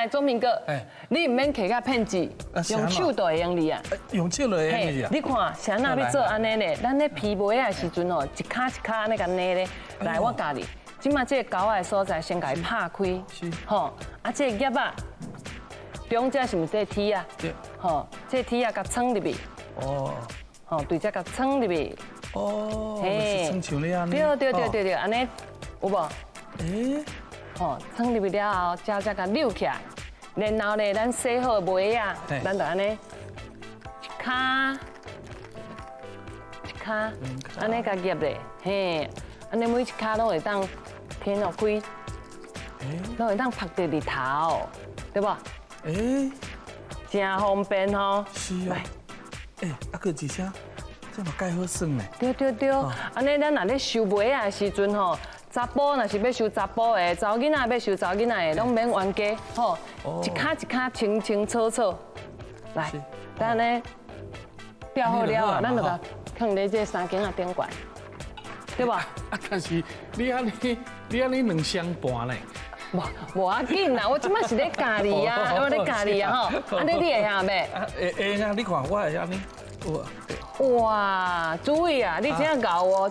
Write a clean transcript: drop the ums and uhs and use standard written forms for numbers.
来，钟明哥，你唔免摕甲片子，用手就会用哩啊。用手就会用哩啊。你看，谁那要做安尼呢？咱咧皮梅的时阵哦，一卡一卡安尼甲捏咧。来，我教你，即马这个高的所在先甲伊拍开，吼，啊，这个叶啊，中间是毋是这铁啊？对。吼，这铁啊，甲撑入去。哦。吼，对，只甲撑入去。哦。是撑像你安尼。对，安尼有无？吼，撑入去了后，才甲扭起来，然后咧，咱洗好梅啊，咱就安尼一卡一卡，安尼甲夹咧，嘿，安尼每一卡拢会当天落开，拢会当拍得日头，对不？真方便吼。是啊。啊个一声，这嘛介好耍呢。对，安尼咱若咧收梅啊时阵吼。查甫若是要收查甫的，查某囡仔要收查某囡仔的，拢免冤家，吼，一卡一卡清清楚楚。来，咱咧调好了啊，咱就甲放咧这三间啊顶管，对吧？但是你安尼两相伴呢？无要紧啦，我即摆是咧教你啊，我咧教你啊吼，安尼你会晓袂？会啊，你看我会安尼，哇，注意啊，你这样搞我。